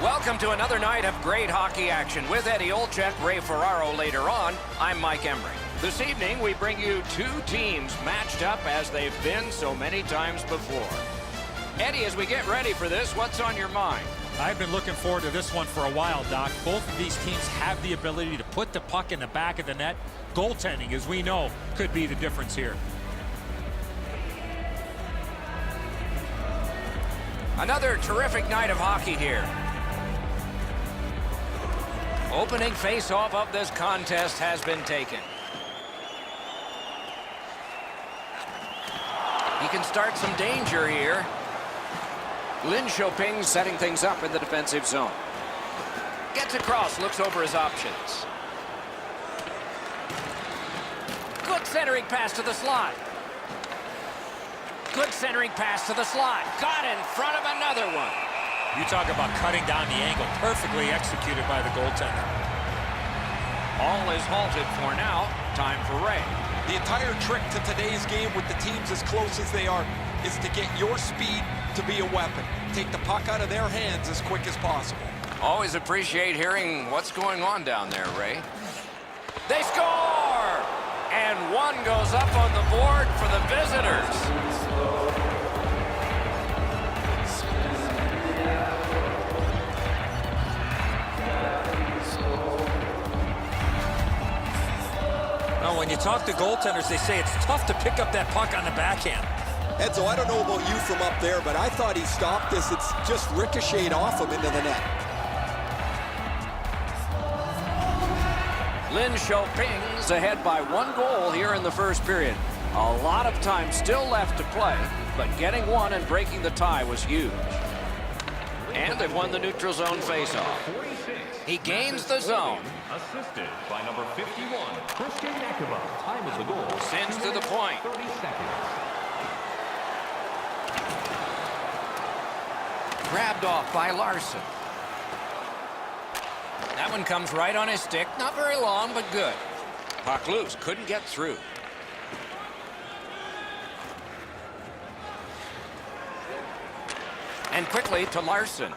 Welcome to another night of great hockey action with Eddie Olczyk, Ray Ferraro later on. I'm Mike Emrick. This evening, we bring you two teams matched up as they've been so many times before. Eddie, as we get ready for this, what's on your mind? I've been looking forward to this one for a while, Doc. Both of these teams have the ability to put the puck in the back of the net. Goaltending, as we know, could be the difference here. Another terrific night of hockey here. Opening face-off of this contest has been taken. He can start some danger here. Lin Choping setting things up in the defensive zone. Gets across, looks over his options. Good centering pass to the slot. Good centering pass to the slot. Got in front of another one. You talk about cutting down the angle. Perfectly executed by the goaltender. All is halted for now. Time for Ray. The entire trick to today's game with the teams as close as they are is to get your speed to be a weapon. Take the puck out of their hands as quick as possible. Always appreciate hearing what's going on down there, Ray. They score! And one goes up on the board for the visitors. Now, when you talk to goaltenders, they say it's tough to pick up that puck on the backhand. Edzo, I don't know about you from up there, but I thought he stopped this. It's just ricocheted off him into the net. Lin Choping's ahead by 1 goal here in the first period. A lot of time still left to play, but getting one and breaking the tie was huge. And they've won the neutral zone faceoff. He gains the zone. Assisted by number 51, Christian Yakima. Time of the goal. Sends to the point. 30 seconds. Grabbed off by Larson. That one comes right on his stick. Not very long, but good. Puck loose. Couldn't get through. And quickly to Larson.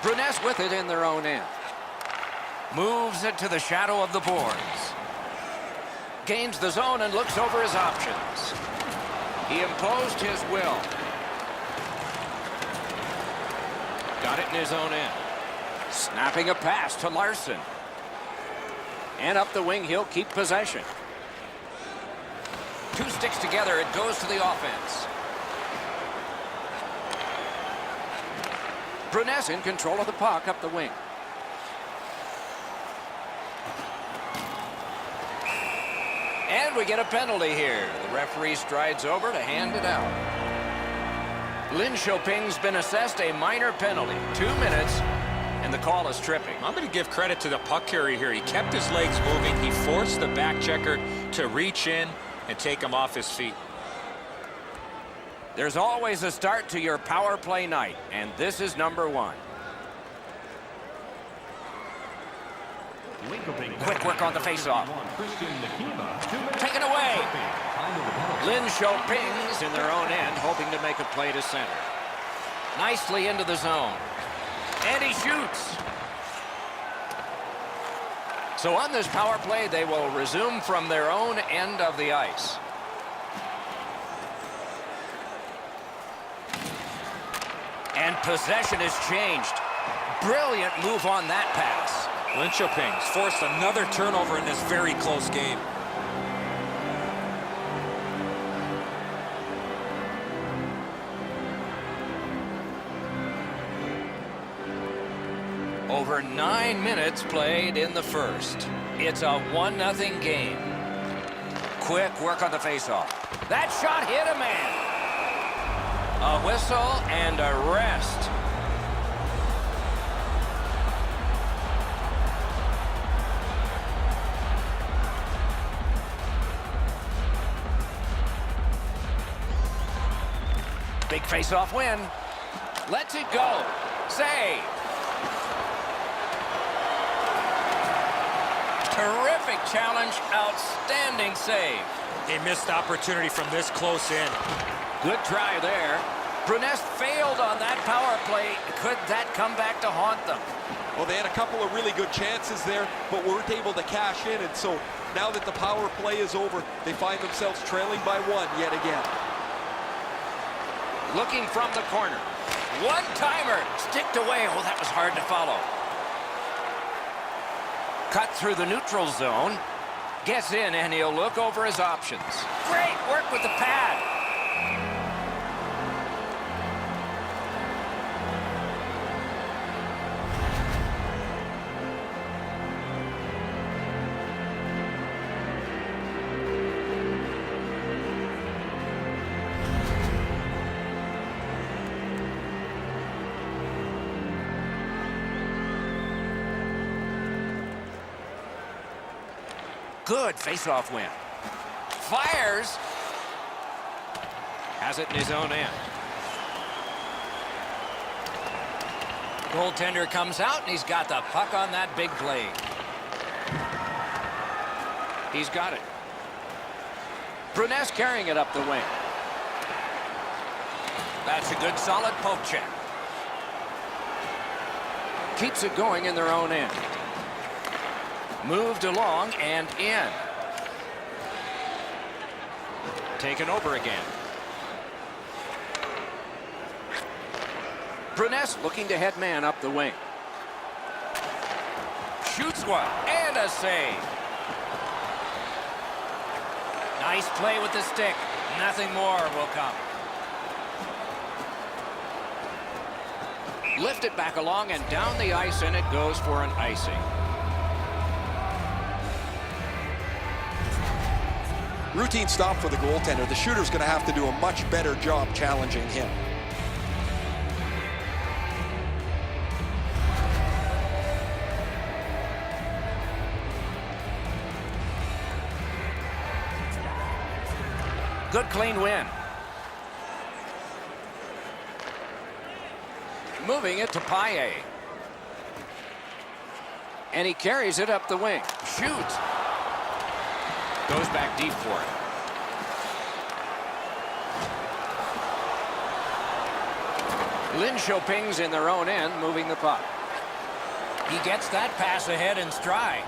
Brunesse with it in their own end. Moves it to the shadow of the boards. Gains the zone and looks over his options. He imposed his will. Got it in his own end. Snapping a pass to Larson. And up the wing, he'll keep possession. 2 sticks together, it goes to the offense. Brunesse in control of the puck up the wing. And we get a penalty here. The referee strides over to hand it out. Lin Choping's been assessed a minor penalty. 2 minutes, and the call is tripping. I'm going to give credit to the puck carrier here. He kept his legs moving. He forced the back checker to reach in and take him off his feet. There's always a start to your power play night, and this is number 1. Quick work on the faceoff. Taken away. Lin Choping's in their own end, hoping to make a play to center. Nicely into the zone. And he shoots. So on this power play, they will resume from their own end of the ice. And possession has changed. Brilliant move on that pass. Lin Choping's forced another turnover in this very close game. Over 9 minutes played in the first. It's a 1-0 game. Quick work on the faceoff. That shot hit a man. A whistle and a rest. Big face-off win. Lets it go. Save. Terrific challenge. Outstanding save. A missed opportunity from this close in. Good try there. Bruness failed on that power play. Could that come back to haunt them? Well, they had a couple of really good chances there, but weren't able to cash in. And so now that the power play is over, they find themselves trailing by 1 yet again. Looking from the corner. One-timer. Sticked away. Oh, that was hard to follow. Cut through the neutral zone. Gets in, and he'll look over his options. Great work with the pad. Good face-off win. Fires. Has it in his own end. Goaltender comes out, and he's got the puck on that big blade. He's got it. Bruness carrying it up the wing. That's a good solid poke check. Keeps it going in their own end. Moved along and in. Taken over again. Bruness looking to head man up the wing. Shoots one and a save. Nice play with the stick. Nothing more will come. Lift it back along and down the ice, and it goes for an icing. Routine stop for the goaltender. The shooter's going to have to do a much better job challenging him. Good clean win. Moving it to Paille. And he carries it up the wing. Shoots. Goes back deep for it. Lynn Chopin's in their own end, moving the puck. He gets that pass ahead in stride.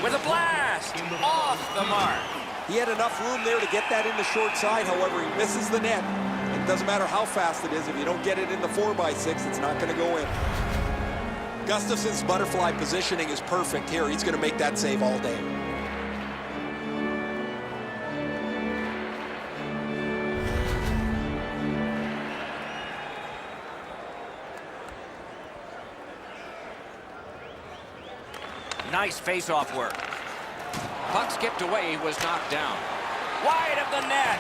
With a blast! Off the mark. He had enough room there to get that in the short side. However, he misses the net. It doesn't matter how fast it is. If you don't get it in the 4x6, it's not going to go in. Gustafson's butterfly positioning is perfect here. He's going to make that save all day. Nice face-off work. Puck skipped away. He was knocked down. Wide of the net.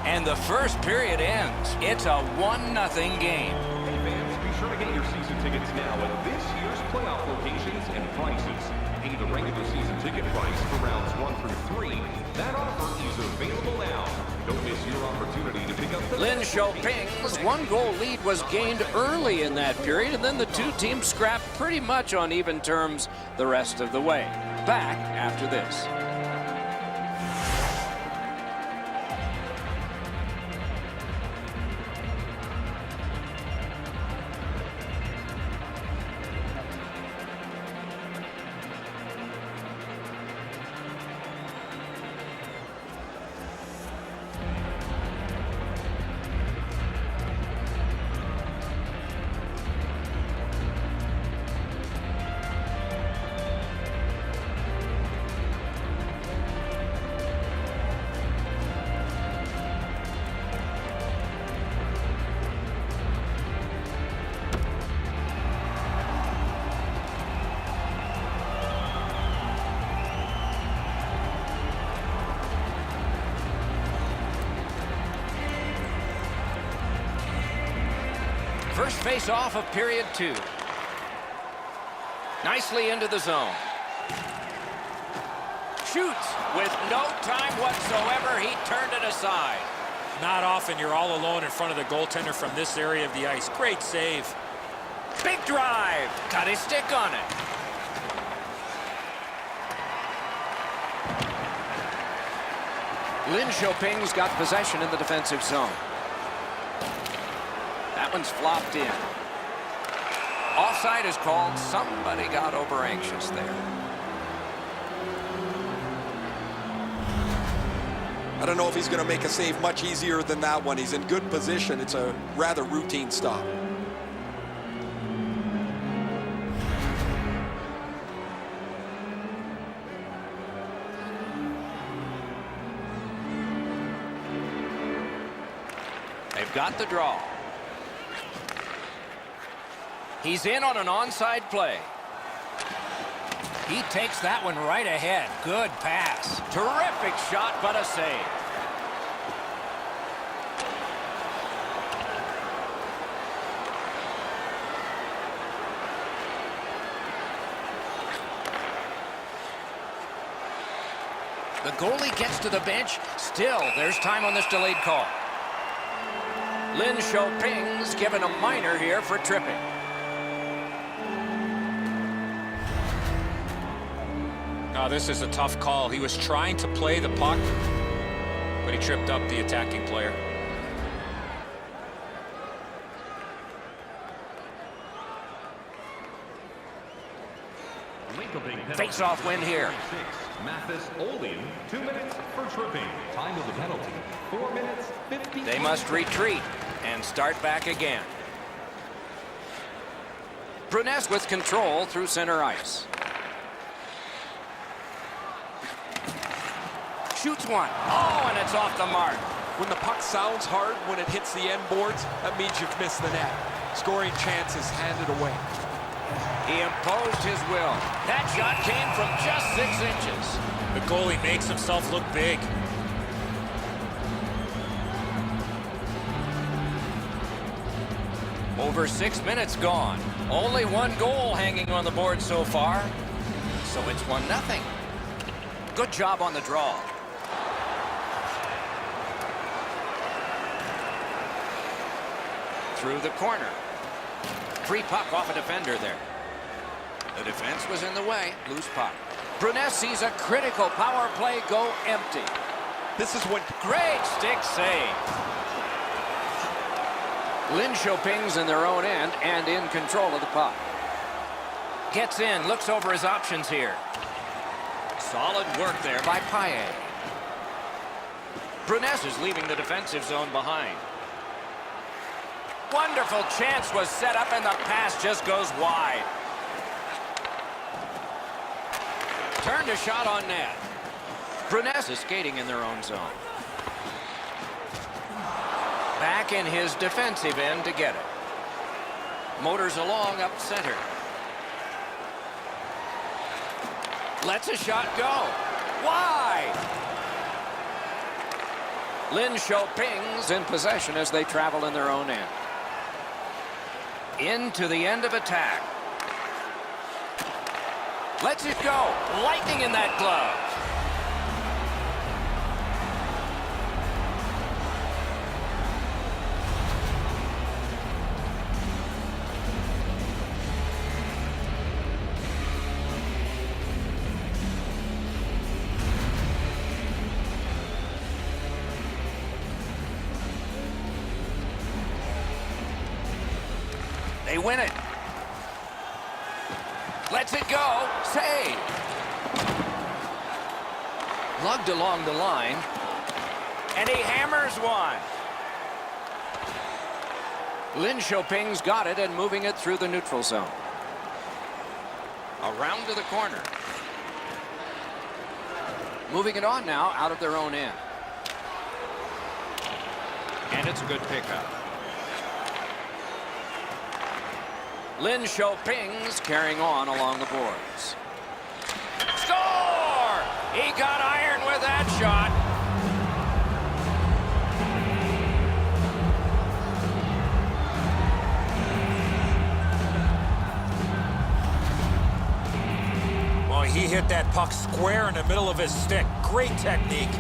And the first period ends. It's a 1-0 game. Hey fans, be sure to get your season tickets now at this year's playoff locations and prices. Pay the regular season ticket price for rounds 1 through 3. That offer is available now. Don't miss your opportunity to pick up the... Lynn Chopin's 1-goal lead was gained early in that period, and then the two teams scrapped pretty much on even terms the rest of the way. Back after this. First face-off of period 2. Nicely into the zone. Shoots with no time whatsoever. He turned it aside. Not often you're all alone in front of the goaltender from this area of the ice. Great save. Big drive. Got his stick on it. Lin Xiaoping's got possession in the defensive zone. That one's flopped in. Offside is called. Somebody got over anxious there. I don't know if he's going to make a save much easier than that one. He's in good position. It's a rather routine stop. They've got the draw. He's in on an onside play. He takes that one right ahead. Good pass. Terrific shot, but a save. The goalie gets to the bench. Still, there's time on this delayed call. Lin Xiaoping's given a minor here for tripping. Oh, this is a tough call. He was trying to play the puck, but he tripped up the attacking player. Face-off win here. Mathis Olean, 2 minutes for tripping. Time of the penalty, 4 minutes, 50. They must retreat and start back again. Bruness with control through center ice. Shoots one. Oh, and it's off the mark. When the puck sounds hard when it hits the end boards, that means you've missed the net. Scoring chances handed away. He imposed his will. That shot came from just 6 inches. The goalie makes himself look big. Over 6 minutes gone. Only 1 goal hanging on the board so far. So it's 1-0. Good job on the draw. Through the corner. Free puck off a defender there. The defense was in the way. Loose puck. Bruness sees a critical power play go empty. This is what... Great stick save. Lin Xiaoping's in their own end and in control of the puck. Gets in, looks over his options here. Solid work there by Payet. Bruness is leaving the defensive zone behind. Wonderful chance was set up and the pass just goes wide. Turned a shot on net. Bruness is skating in their own zone. Back in his defensive end to get it. Motors along up center. Lets a shot go. Wide. Lin Xiaoping's in possession as they travel in their own end. Into the end of attack. Lets it go. Lightning in that glove. They win it. Lets it go. Save. Lugged along the line. And he hammers one. Lin Xiaoping's got it and moving it through the neutral zone. Around to the corner. Moving it on now out of their own end. And it's a good pickup. Lin Xiaoping's carrying on along the boards. Score! He got iron with that shot. Well, he hit that puck square in the middle of his stick. Great technique.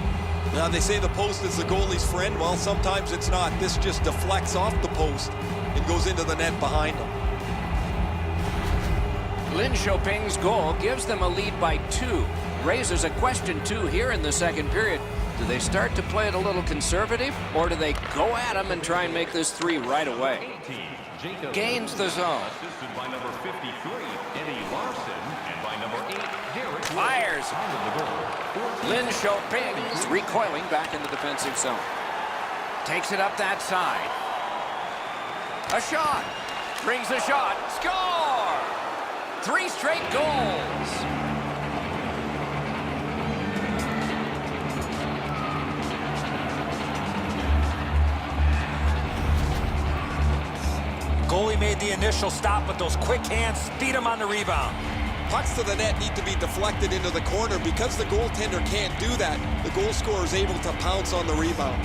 Now, they say the post is the goalie's friend. Well, sometimes it's not. This just deflects off the post and goes into the net behind him. Lin Shoping's goal gives them a lead by 2. Raises a question, too, here in the second period. Do they start to play it a little conservative, or do they go at them and try and make this 3 right away? Gains the zone. Assisted by number 53, Eddie Larson, and by number 8, Derek. Fires. Lin Shoping recoiling back in the defensive zone. Takes it up that side. A shot. Brings the shot. Score! 3 straight goals. Goalie made the initial stop, but those quick hands speed him on the rebound. Pucks to the net need to be deflected into the corner. Because the goaltender can't do that, the goal scorer is able to pounce on the rebound.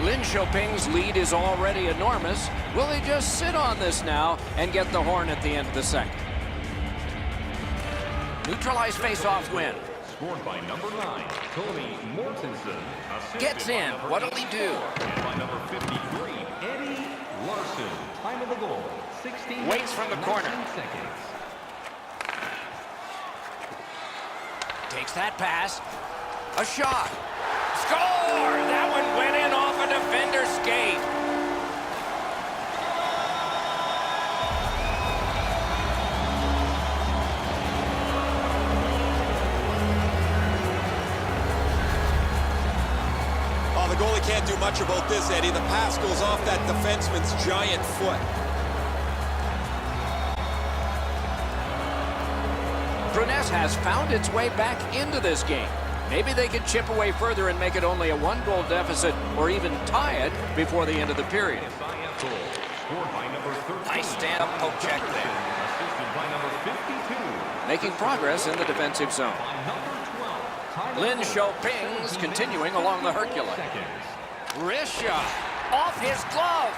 Lin Shoping's lead is already enormous. Will they just sit on this now and get the horn at the end of the second? Neutralized face-off win. Scored by number 9, Tony Mortensen. Gets in. What'll he do? And by number 53, Eddie Larson. Time of the goal, 16 Waits from the corner. seconds. Takes that pass. A shot. Score! That one went in off a defender's skate. Oh, the goalie can't do much about this, Eddie. The pass goes off that defenseman's giant foot. Bruness has found its way back into this game. Maybe they could chip away further and make it only a 1-goal deficit or even tie it before the end of the period. SIF goal, scored by number 13. Nice stand-up poke check there. Assisted by number 52. Making progress in the defensive zone. By number 12. Time of Lin goal, Shoping's 17 continuing along the Hercules. seconds. Wrist shot. Off his glove.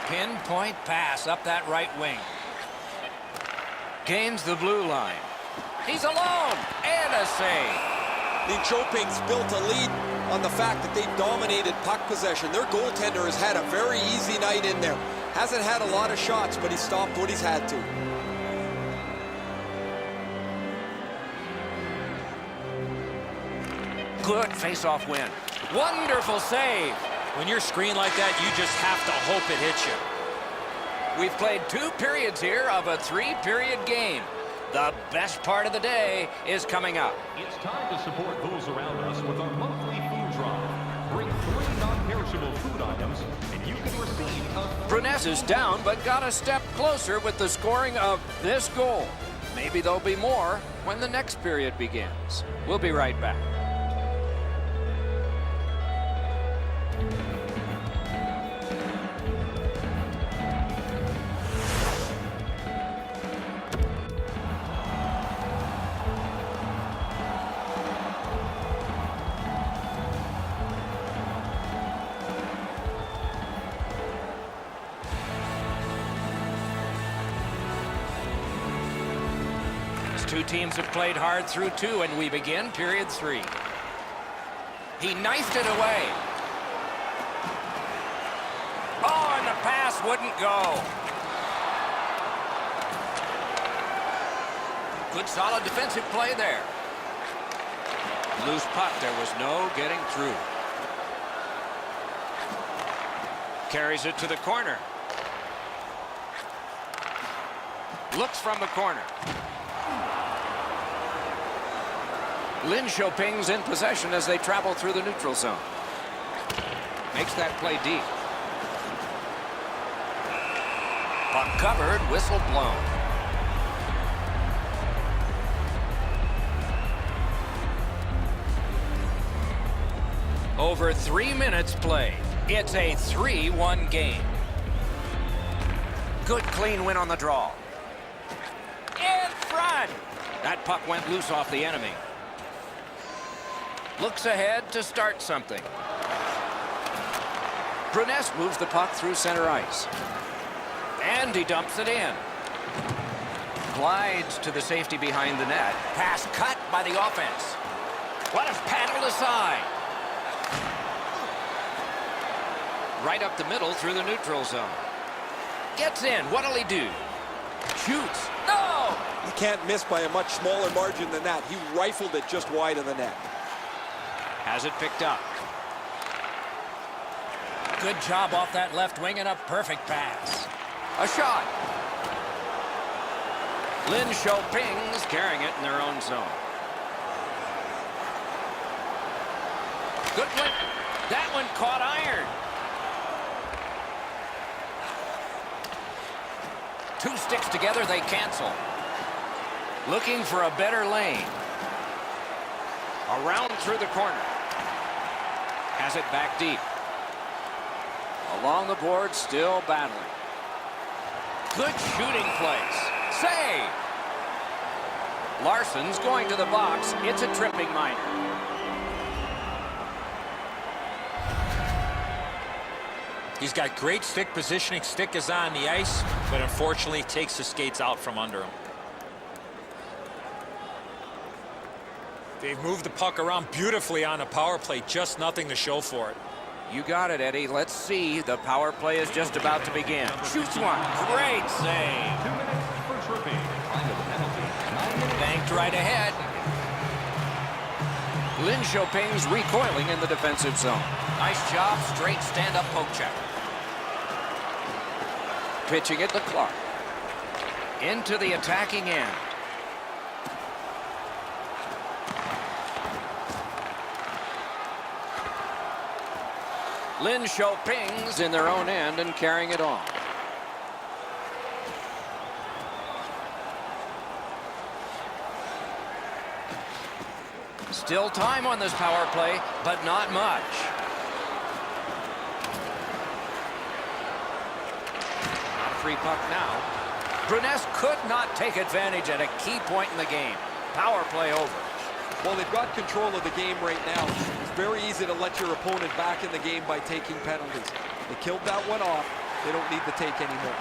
Pinpoint pass up that right wing. Gains the blue line. He's alone. And a save. The Choping's built a lead on the fact that they've dominated puck possession. Their goaltender has had a very easy night in there. Hasn't had a lot of shots, but he stopped what he's had to. Good face-off win. Wonderful save. When you're screened like that, you just have to hope it hits you. We've played 2 periods here of a 3-period game. The best part of the day is coming up. It's time to support those around us with our monthly food drive. Bring 3 non-perishable food items, and you can receive a... Bruness is down, but got a step closer with the scoring of this goal. Maybe there'll be more when the next period begins. We'll be right back. Two teams have played hard through 2, and we begin period 3. He knifed it away. Oh, and the pass wouldn't go. Good solid defensive play there. Loose puck, there was no getting through. Carries it to the corner. Looks from the corner. Lin Shoping's in possession as they travel through the neutral zone. Makes that play deep. Puck covered, whistle blown. Over 3 minutes played. It's a 3-1 game. Good clean win on the draw. In front! That puck went loose off the enemy. Looks ahead to start something. Bruness moves the puck through center ice. And he dumps it in. Glides to the safety behind the net. Pass cut by the offense. 'What, paddled aside. Right up the middle through the neutral zone. Gets in. What'll he do? Shoots. No! You can't miss by a much smaller margin than that. He rifled it just wide of the net. Has it picked up. Good job off that left wing and a perfect pass. A shot. Lin Shoping's carrying it in their own zone. Good one. That one caught iron. Two sticks together, they cancel. Looking for a better lane. Around through the corner. Has it back deep. Along the board, still battling. Good shooting place. Save. Larson's going to the box. It's a tripping minor. He's got great stick positioning. Stick is on the ice, but unfortunately takes the skates out from under him. They've moved the puck around beautifully on a power play. Just nothing to show for it. You got it, Eddie. Let's see. The power play is just about to begin. Shoots one. Great save. 2 minutes for tripping. Time of the penalty. 9 minutes. Banked right ahead. Lin Shoping's recoiling in the defensive zone. Nice job. Straight stand-up poke check. Pitching it to Clark. Into the attacking end. Lin Shoping's in their own end and carrying it on. Still time on this power play, but not much. Not a free puck now. Bruness could not take advantage at a key point in the game. Power play over. Well, they've got control of the game right now. It's very easy to let your opponent back in the game by taking penalties. They killed that one off. They don't need to take any more.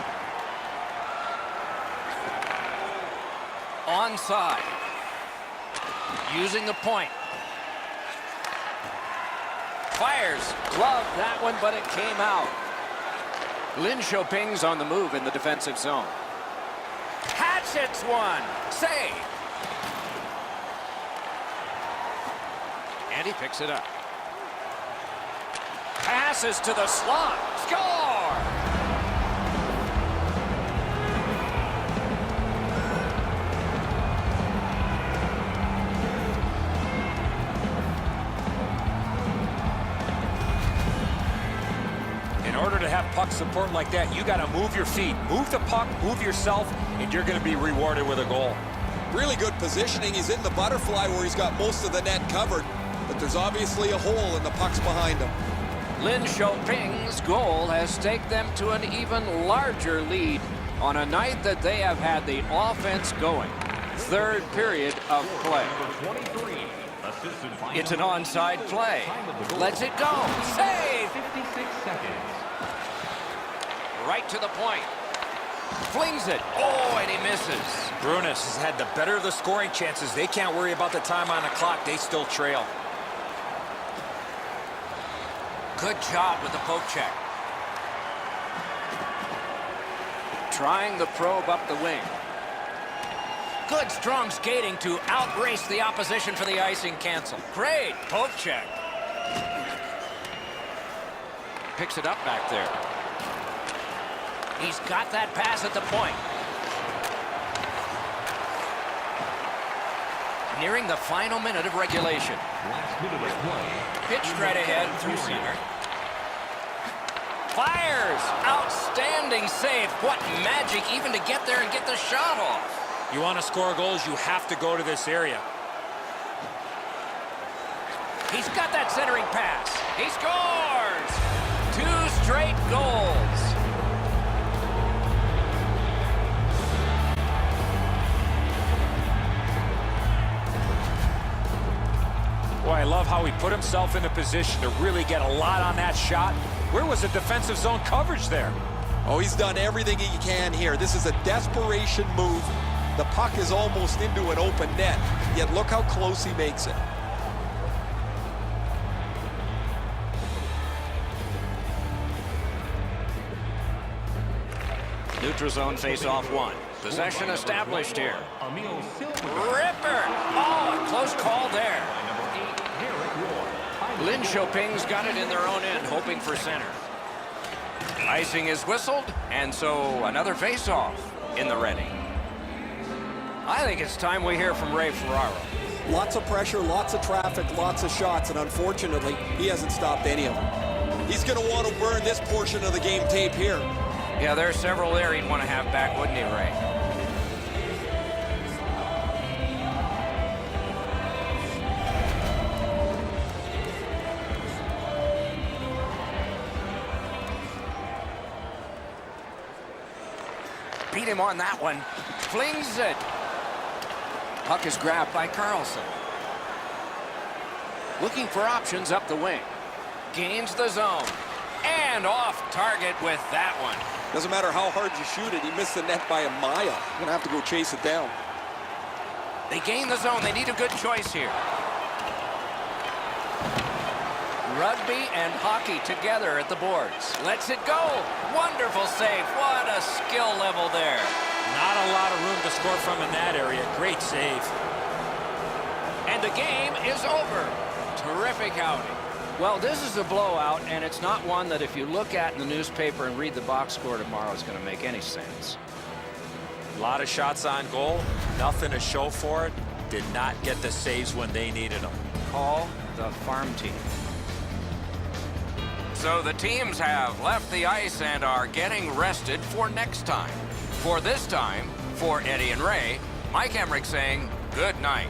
Onside. Using the point. Fires. Gloved that one, but it came out. Lin Shoping's on the move in the defensive zone. Hatchets one. Save. And he picks it up. Passes to the slot. Score! In order to have puck support like that, you got to move your feet, move the puck, move yourself, and you're going to be rewarded with a goal. Really good positioning. He's in the butterfly where he's got most of the net covered, but there's obviously a hole and the puck's behind him. Lin Shoping's goal has taken them to an even larger lead on a night that they have had the offense going. Third period of play. It's an onside play. Lets it go. Save! 56 seconds. Right to the point. Flings it. Oh, and he misses. Bruness has had the better of the scoring chances. They can't worry about the time on the clock. They still trail. Good job with the poke check. Trying the probe up the wing. Good strong skating to outrace the opposition for the icing cancel. Great poke check. Picks it up back there. He's got that pass at the point. Nearing the final minute of regulation. Last minute of play. Pitched right ahead through center. Fires! Outstanding save. What magic even to get there and get the shot off. You want to score goals, you have to go to this area. He's got that centering pass. He scores! 2 straight goals. Boy, I love how he put himself in a position to really get a lot on that shot. Where was the defensive zone coverage there? Oh, he's done everything he can here. This is a desperation move. The puck is almost into an open net, yet look how close he makes it. Neutral zone face-off one. Possession established here. Ripper! Oh, a close call there. Lin Choping's got it in their own end, hoping for center. Icing is whistled, and so another face-off in the ready. I think it's time we hear from Ray Ferraro. Lots of pressure, lots of traffic, lots of shots, and unfortunately, he hasn't stopped any of them. He's going to want to burn this portion of the game tape here. Yeah, there's several there he'd want to have back, wouldn't he, Ray? Beat him on that one. Flings it. Puck is grabbed by Carlson. Looking for options up the wing. Gains the zone. And off target with that one. Doesn't matter how hard you shoot it, he missed the net by a mile. You're going to have to go chase it down. They gain the zone. They need a good choice here. Rugby and hockey together at the boards. Lets it go. Wonderful save. What a skill level there. Not a lot of room to score from in that area. Great save. And the game is over. Terrific outing. Well, this is a blowout, and it's not one that if you look at in the newspaper and read the box score tomorrow is going to make any sense. A lot of shots on goal. Nothing to show for it. Did not get the saves when they needed them. Call the farm team. So the teams have left the ice and are getting rested for next time. For this time, for Eddie and Ray, Mike Emmerich saying good night.